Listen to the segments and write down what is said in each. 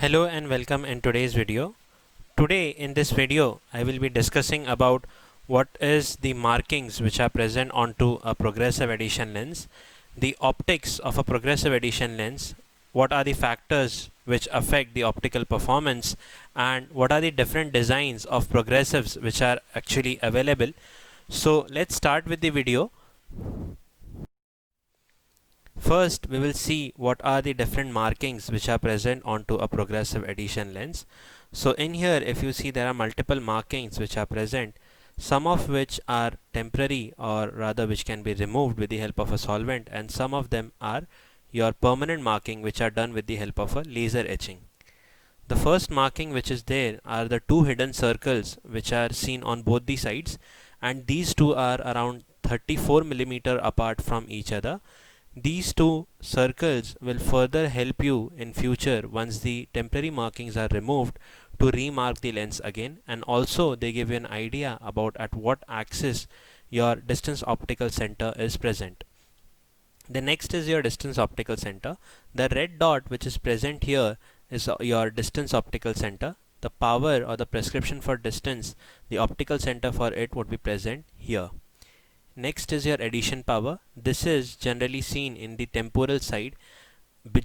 Hello and welcome in today's video. Today in this video I will be discussing about what is the markings which are present onto a progressive addition lens, the optics of a progressive addition lens, what are the factors which affect the optical performance, and what are the different designs of progressives which are actually available. So let's start with the video. First, we will see what are the different markings which are present onto a progressive addition lens. So in here, if you see, there are multiple markings which are present, some of which are temporary, or rather which can be removed with the help of a solvent, and some of them are your permanent marking which are done with the help of a laser etching. The first marking which is there are the two hidden circles which are seen on both the sides, and these two are around 34 millimeter apart from each other. These two circles will further help you in future once the temporary markings are removed to remark the lens again, and also they give you an idea about at what axis your distance optical center is present. The next is your distance optical center. The red dot which is present here is your distance optical center. The power or the prescription for distance, the optical center for it would be present here. Next is your addition power. This is generally seen in the temporal side,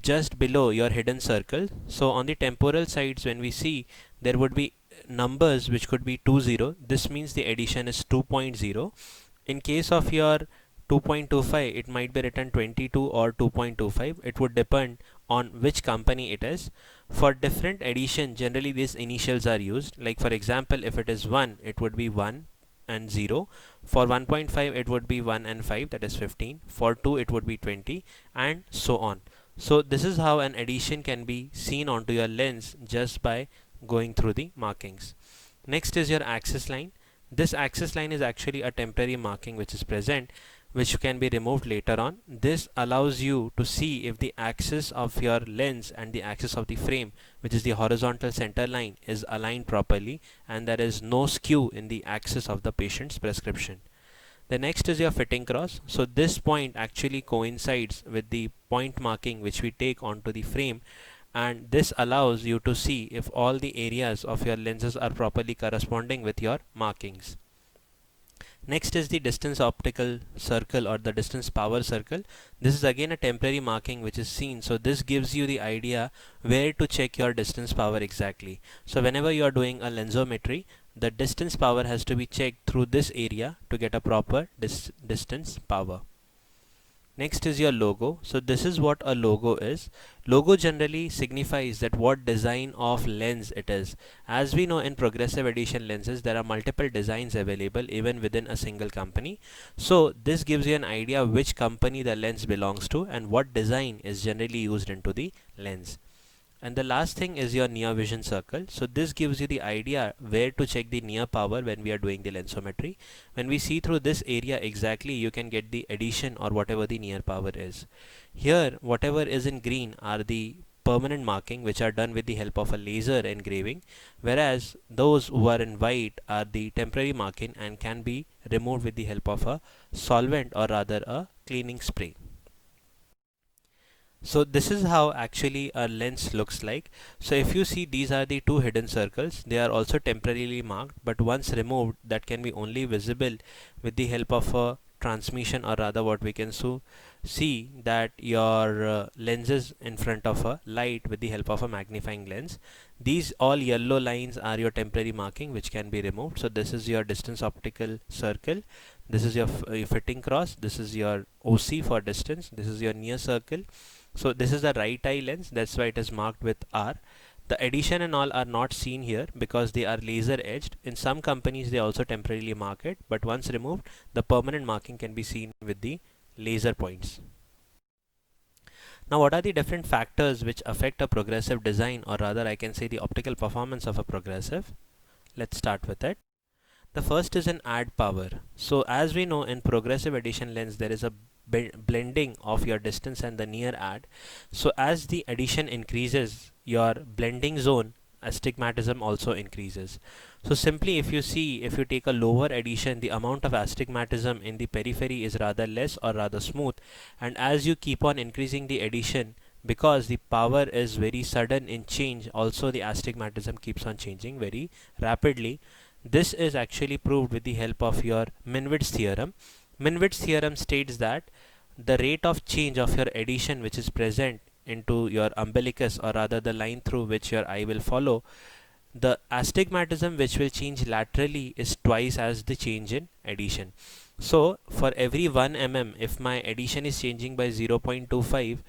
just below your hidden circle. So on the temporal sides, when we see, there would be numbers which could be 20. This means the addition is 2.0. In case of your 2.25, it might be written 22 or 2.25. It would depend on which company it is. For different addition, generally these initials are used. Like for example, if it is 1, it would be 1 and 0. For 1.5 it would be 1 and 5, that is 15. For 2 it would be 20, and so on. So this is how an addition can be seen onto your lens just by going through the markings. Next is your axis line. This axis line is actually a temporary marking which is present, which can be removed later on. This allows you to see if the axis of your lens and the axis of the frame, which is the horizontal center line, is aligned properly and there is no skew in the axis of the patient's prescription. The next is your fitting cross. So this point actually coincides with the point marking which we take onto the frame, and this allows you to see if all the areas of your lenses are properly corresponding with your markings. Next is the distance optical circle or the distance power circle. This is again a temporary marking which is seen. So this gives you the idea where to check your distance power exactly. So whenever you are doing a lensometry, the distance power has to be checked through this area to get a proper distance power. Next is your logo. So this is what a logo is. Logo generally signifies that what design of lens it is. As we know, in progressive addition lenses there are multiple designs available even within a single company. So this gives you an idea which company the lens belongs to and what design is generally used into the lens. And the last thing is your near vision circle. So this gives you the idea where to check the near power when we are doing the lensometry. When we see through this area exactly, you can get the addition or whatever the near power is. Here, whatever is in green are the permanent marking which are done with the help of a laser engraving, whereas those who are in white are the temporary marking and can be removed with the help of a solvent or rather a cleaning spray. So this is how actually a lens looks like. So if you see, these are the two hidden circles. They are also temporarily marked, but once removed, that can be only visible with the help of a transmission, or rather what we can see that your lenses in front of a light with the help of a magnifying lens. These all yellow lines are your temporary marking which can be removed. So this is your distance optical circle. This is your fitting cross. This is your OC for distance. This is your near circle. So this is the right eye lens, that's why it is marked with R. The addition and all are not seen here because they are laser edged. In some companies they also temporarily mark it, but once removed, the permanent marking can be seen with the laser points. Now what are the different factors which affect a progressive design, or rather I can say the optical performance of a progressive? Let's start with it. The first is an add power. So as we know, in progressive addition lens there is a blending of your distance and the near add. So as the addition increases, your blending zone astigmatism also increases. So simply, if you take a lower addition, the amount of astigmatism in the periphery is rather less or rather smooth, and as you keep on increasing the addition, because the power is very sudden in change. Also the astigmatism keeps on changing very rapidly. This is actually proved with the help of your Minwitt's theorem. Minwitt's theorem states that the rate of change of your addition which is present into your umbilicus, or rather the line through which your eye will follow, the astigmatism which will change laterally is twice as the change in addition. So for every 1 mm, if my addition is changing by 0.25,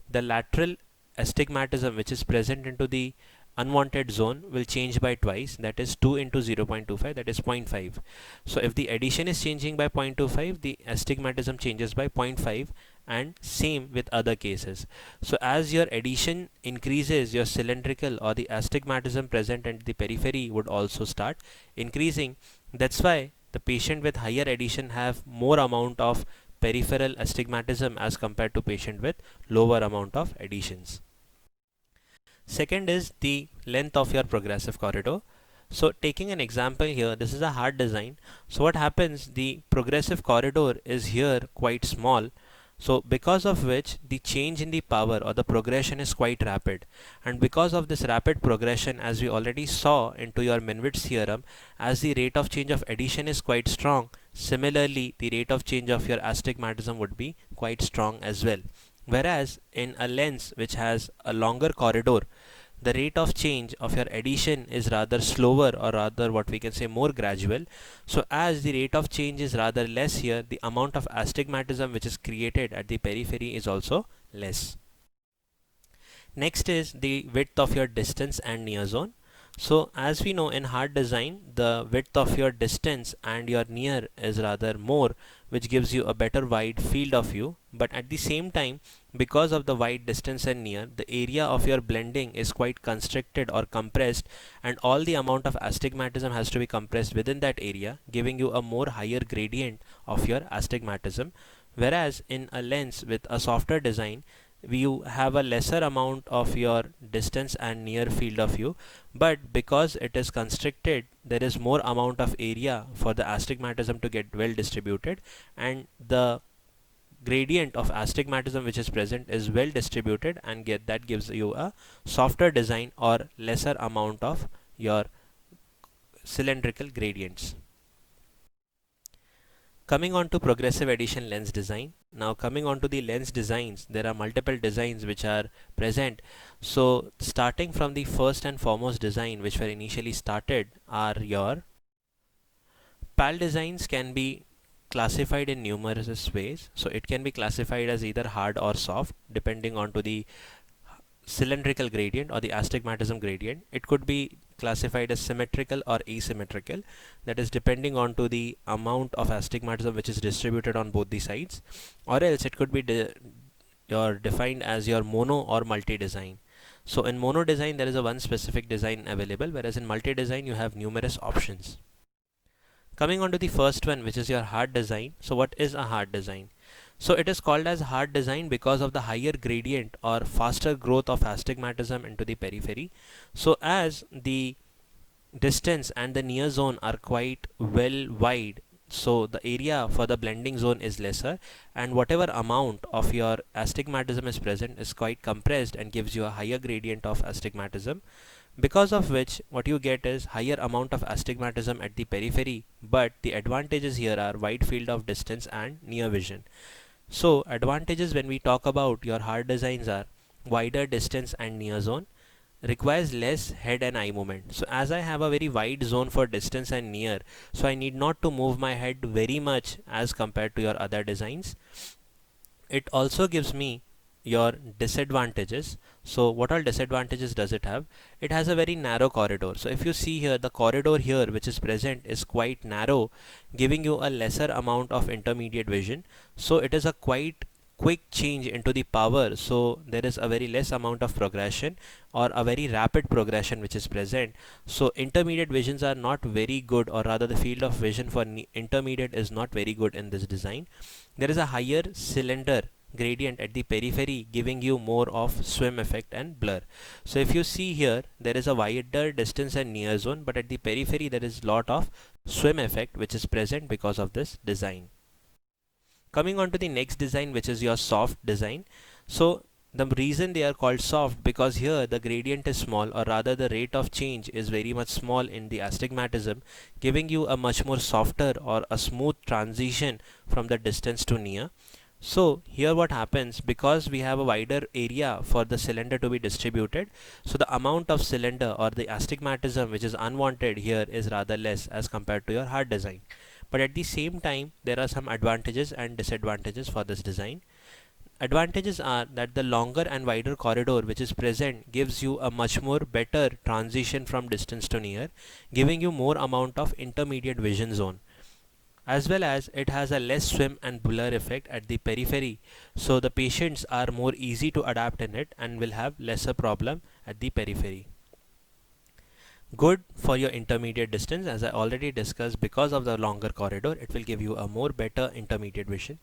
the lateral astigmatism which is present into the unwanted zone will change by twice, that is 2 into 0.25, that is 0.5. So if the addition is changing by 0.25, the astigmatism changes by 0.5, and same with other cases. So as your addition increases, your cylindrical or the astigmatism present at the periphery would also start increasing. That's why the patient with higher addition have more amount of peripheral astigmatism as compared to patient with lower amount of additions. Second is the length of your progressive corridor. So taking an example here, this is a heart design. So what happens, the progressive corridor is here quite small. So because of which the change in the power or the progression is quite rapid, and because of this rapid progression, as we already saw into your Minwitt's theorem, as the rate of change of addition is quite strong, similarly the rate of change of your astigmatism would be quite strong as well. Whereas in a lens which has a longer corridor, the rate of change of your addition is rather slower, or rather what we can say more gradual. So as the rate of change is rather less here, the amount of astigmatism which is created at the periphery is also less. Next is the width of your distance and near zone. So as we know in heart design, the width of your distance and your near is rather more, which gives you a better wide field of view. But at the same time, because of the wide distance and near, the area of your blending is quite constricted or compressed, and all the amount of astigmatism has to be compressed within that area, giving you a more higher gradient of your astigmatism. Whereas in a lens with a softer design, you have a lesser amount of your distance and near field of view, but because it is constricted, there is more amount of area for the astigmatism to get well distributed, and the gradient of astigmatism which is present is well distributed, and that gives you a softer design or lesser amount of your cylindrical gradients. Coming on to progressive addition lens design. Now coming on to the lens designs, there are multiple designs which are present. So starting from the first and foremost design which were initially started are your PAL designs. Can be classified in numerous ways. So it can be classified as either hard or soft depending on to the cylindrical gradient or the astigmatism gradient. It could be classified as symmetrical or asymmetrical, that is depending on to the amount of astigmatism which is distributed on both the sides, or else it could be defined as your mono or multi design. So in mono design there is a one specific design available, whereas in multi design you have numerous options. Coming on to the first one, which is your hard design. So what is a hard design? So it is called as hard design because of the higher gradient or faster growth of astigmatism into the periphery. So as the distance and the near zone are quite well wide, so the area for the blending zone is lesser, and whatever amount of your astigmatism is present is quite compressed and gives you a higher gradient of astigmatism, because of which what you get is higher amount of astigmatism at the periphery, but the advantages here are wide field of distance and near vision. So advantages when we talk about your hard designs are wider distance and near zone, requires less head and eye movement. So as I have a very wide zone for distance and near, so I need not to move my head very much as compared to your other designs. It also gives me your disadvantages. So what all disadvantages does it have? It has a very narrow corridor. So if you see here, the corridor here which is present is quite narrow, giving you a lesser amount of intermediate vision. So it is a quite quick change into the power, so there is a very less amount of progression or a very rapid progression which is present. So intermediate visions are not very good, or rather the field of vision for intermediate is not very good in this design. There is a higher cylinder gradient at the periphery, giving you more of swim effect and blur. So if you see here, there is a wider distance and near zone, but at the periphery there is lot of swim effect which is present because of this design. Coming on to the next design, which is your soft design. So The reason they are called soft, because here the gradient is small, or rather the rate of change is very much small in the astigmatism, giving you a much more softer or a smooth transition from the distance to near. So here what happens, because we have a wider area for the cylinder to be distributed, so the amount of cylinder or the astigmatism which is unwanted here is rather less as compared to your hard design. But at the same time, there are some advantages and disadvantages for this design. Advantages are that the longer and wider corridor which is present gives you a much more better transition from distance to near, giving you more amount of intermediate vision zone, as well as it has a less swim and blur effect at the periphery, so the patients are more easy to adapt in it and will have lesser problem at the periphery. Good for your intermediate distance, as I already discussed, because of the longer corridor it will give you a more better intermediate vision.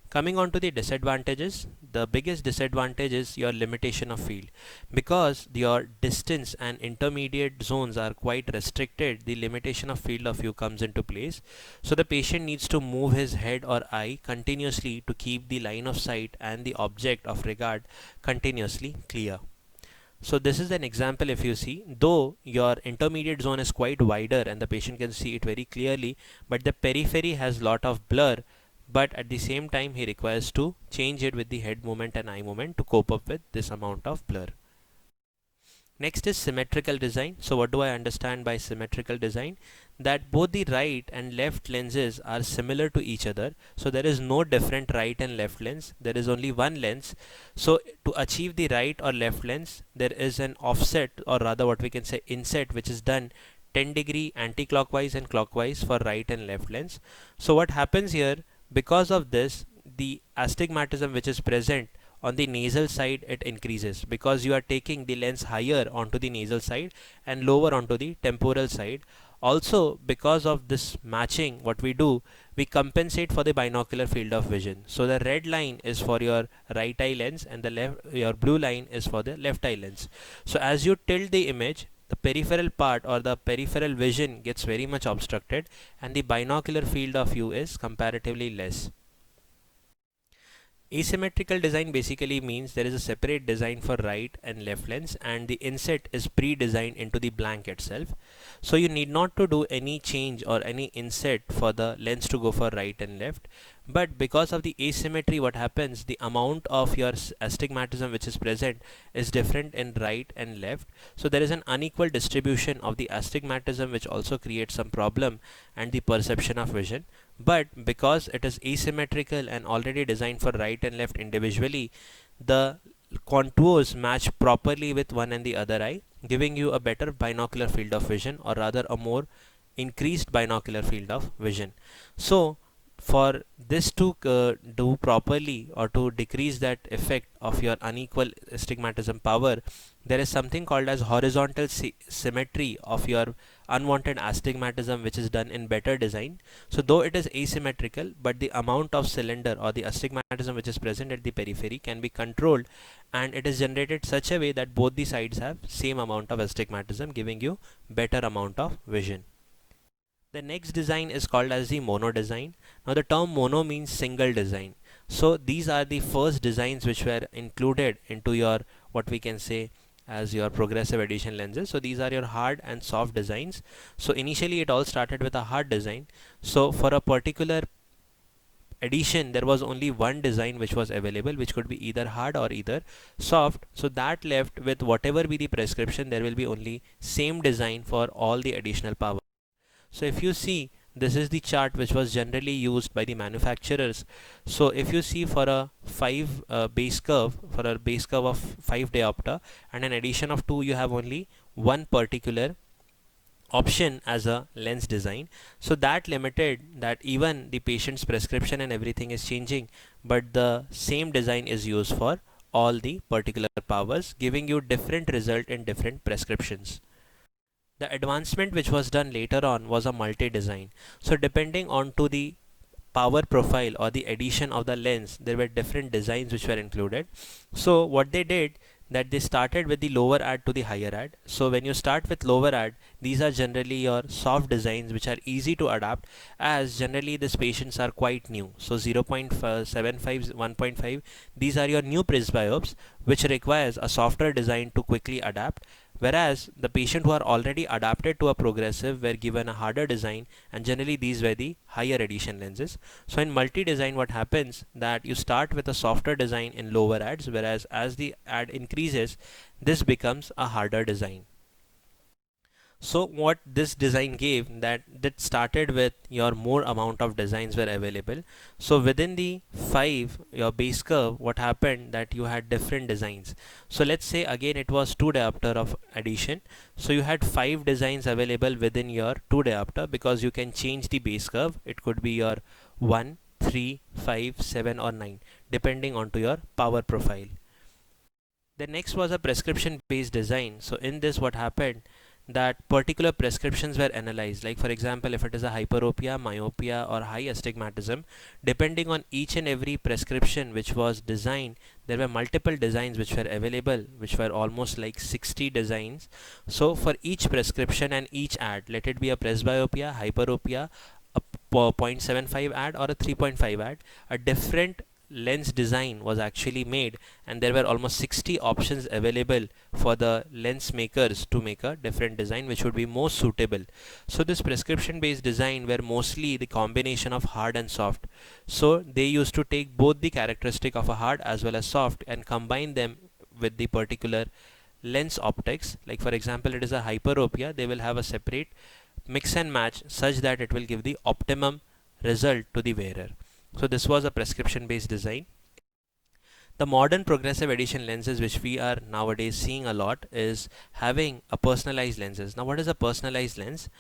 Coming on to the disadvantages, the biggest disadvantage is your limitation of field. Because your distance and intermediate zones are quite restricted, the limitation of field of view comes into place. So the patient needs to move his head or eye continuously to keep the line of sight and the object of regard continuously clear. So this is an example. If you see, though your intermediate zone is quite wider and the patient can see it very clearly, but the periphery has lot of blur, but at the same time he requires to change it with the head movement and eye movement to cope up with this amount of blur. Next is symmetrical design. So what do I understand by symmetrical design? That both the right and left lenses are similar to each other. So there is no different right and left lens. There is only one lens. So to achieve the right or left lens, there is an offset, or rather what we can say inset, which is done 10-degree anti-clockwise and clockwise for right and left lens. So what happens here, because of this, the astigmatism which is present on the nasal side, it increases because you are taking the lens higher onto the nasal side and lower onto the temporal side. Also, because of this matching, what we do, we compensate for the binocular field of vision. So the red line is for your right eye lens and your blue line is for the left eye lens. So as you tilt the image, the peripheral part or the peripheral vision gets very much obstructed and the binocular field of view is comparatively less. Asymmetrical design basically means there is a separate design for right and left lens and the inset is pre-designed into the blank itself. So you need not to do any change or any inset for the lens to go for right and left. But because of the asymmetry, what happens, the amount of your astigmatism which is present is different in right and left. So there is an unequal distribution of the astigmatism which also creates some problem and the perception of vision. But because it is asymmetrical and already designed for right and left individually, the contours match properly with one and the other eye, giving you a better binocular field of vision, or rather a more increased binocular field of vision. So for this to do properly or to decrease that effect of your unequal astigmatism power, there is something called as horizontal symmetry of your unwanted astigmatism, which is done in better design. So though it is asymmetrical, but the amount of cylinder or the astigmatism which is present at the periphery can be controlled, and it is generated such a way that both the sides have same amount of astigmatism, giving you better amount of vision. The next design is called as the mono design. Now the term mono means single design. So these are the first designs which were included into your, what we can say as your progressive edition lenses. So these are your hard and soft designs. So initially it all started with a hard design. So for a particular edition there was only one design which was available, which could be either hard or either soft. So that left with whatever be the prescription, there will be only same design for all the additional power. So if you see, this is the chart which was generally used by the manufacturers. So if you see for a base curve of 5 diopter and an addition of 2, you have only one particular option as a lens design. So that limited that even the patient's prescription and everything is changing, but the same design is used for all the particular powers, giving you different result in different prescriptions. The advancement which was done later on was a multi-design. So depending on to the power profile or the addition of the lens, there were different designs which were included. So what they did, that they started with the lower ad to the higher ad. So when you start with lower ad, these are generally your soft designs which are easy to adapt, as generally these patients are quite new. So 0.75, 1.5, these are your new presbyopes which requires a softer design to quickly adapt, whereas the patient who are already adapted to a progressive were given a harder design, and generally these were the higher edition lenses. So in multi-design, what happens that you start with a softer design in lower ads, whereas as the ad increases, this becomes a harder design. So what this design gave, that started with your more amount of designs were available. So within the 5 your base curve, what happened that you had different designs. So let's say again it was 2 diopter of addition, so you had 5 designs available within your 2 diopter, because you can change the base curve. It could be your 1, 3, 5, 7 or 9 depending on to your power profile. The next was a prescription based design. So in this, what happened that particular prescriptions were analyzed, like for example if it is a hyperopia, myopia or high astigmatism, depending on each and every prescription which was designed, there were multiple designs which were available, which were almost like 60 designs. So for each prescription and each ad, let it be a presbyopia, hyperopia, a 0.75 ad or a 3.5 ad, a different lens design was actually made, and there were almost 60 options available for the lens makers to make a different design which would be most suitable. So this prescription based design were mostly the combination of hard and soft. So they used to take both the characteristic of a hard as well as soft and combine them with the particular lens optics. Like for example, it is a hyperopia, they will have a separate mix and match such that it will give the optimum result to the wearer. So this was a prescription based design. The modern progressive edition lenses which we are nowadays seeing a lot is having a personalized lenses. Now what is a personalized lens?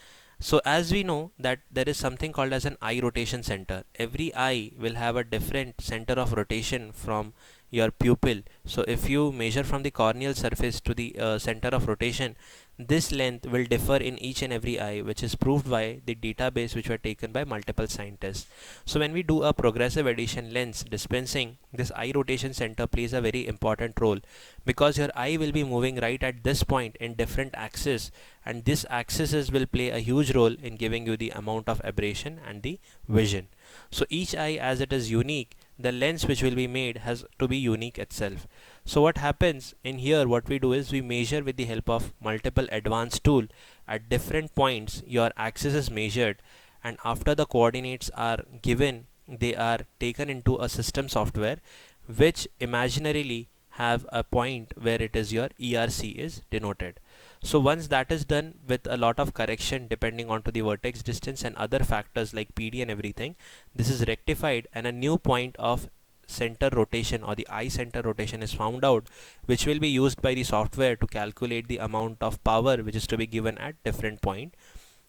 So as we know that there is something called as an eye rotation center. Every eye will have a different center of rotation from your pupil. So if you measure from the corneal surface to the center of rotation, this length will differ in each and every eye, which is proved by the database which were taken by multiple scientists. So when we do a progressive addition lens dispensing, this eye rotation center plays a very important role, because your eye will be moving right at this point in different axes, and this axis will play a huge role in giving you the amount of aberration and the vision. So each eye, as it is unique, the lens which will be made has to be unique itself. So what happens in here, what we do is we measure with the help of multiple advanced tool. At different points your axis is measured, and after the coordinates are given, they are taken into a system software which imaginarily have a point where it is your ERC is denoted. So once that is done with a lot of correction depending on to the vertex distance and other factors like PD and everything, this is rectified and a new point of center rotation or the eye center rotation is found out, which will be used by the software to calculate the amount of power which is to be given at different point.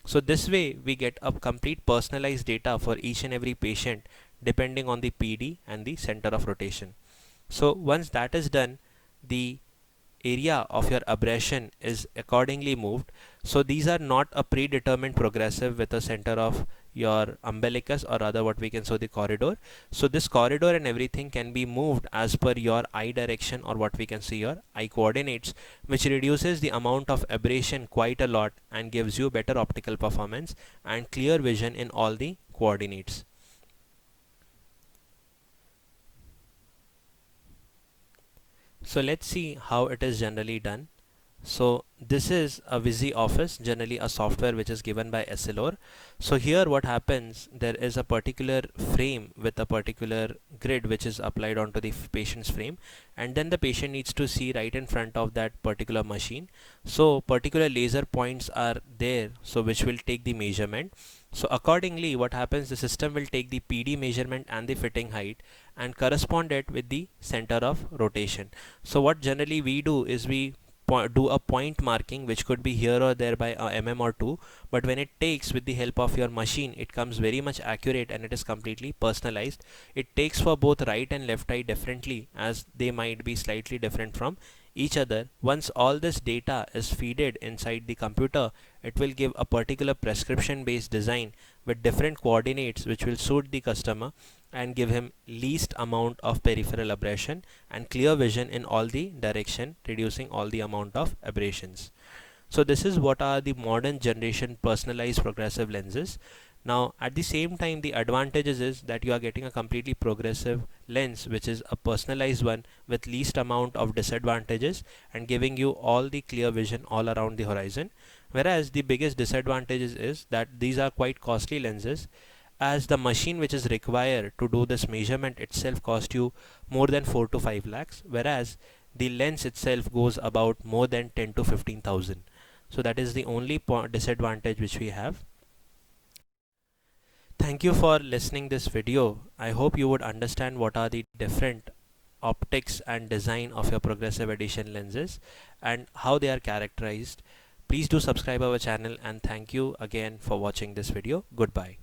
So this way we get a complete personalized data for each and every patient depending on the PD and the center of rotation. So once that is done, the area of your aberration is accordingly moved. So these are not a predetermined progressive with a center of your umbilicus, or rather what we can say the corridor. So this corridor and everything can be moved as per your eye direction, or what we can see your eye coordinates, which reduces the amount of aberration quite a lot and gives you better optical performance and clear vision in all the coordinates. So let's see how it is generally done. So this is a VisiOffice, generally a software which is given by Essilor. So here what happens, there is a particular frame with a particular grid which is applied onto the patient's frame, and then the patient needs to see right in front of that particular machine. So particular laser points are there, so which will take the measurement. So accordingly what happens, the system will take the PD measurement and the fitting height and correspond it with the center of rotation. So what generally we do is we do a point marking, which could be here or there by a mm or 2, but when it takes with the help of your machine, it comes very much accurate and it is completely personalized. It takes for both right and left eye differently, as they might be slightly different from each other, once all this data is feeded inside the computer, it will give a particular prescription based design with different coordinates which will suit the customer and give him least amount of peripheral aberration and clear vision in all the direction, reducing all the amount of aberrations. So this is what are the modern generation personalized progressive lenses. Now at the same time, the advantages is that you are getting a completely progressive lens which is a personalized one with least amount of disadvantages and giving you all the clear vision all around the horizon. Whereas the biggest disadvantages is that these are quite costly lenses, as the machine which is required to do this measurement itself cost you more than 4 to 5 lakhs, whereas the lens itself goes about more than 10 to 15,000. So that is the only disadvantage which we have. Thank you for listening this video. I hope you would understand what are the different optics and design of your progressive edition lenses and how they are characterized. Please do subscribe our channel, and thank you again for watching this video. Goodbye.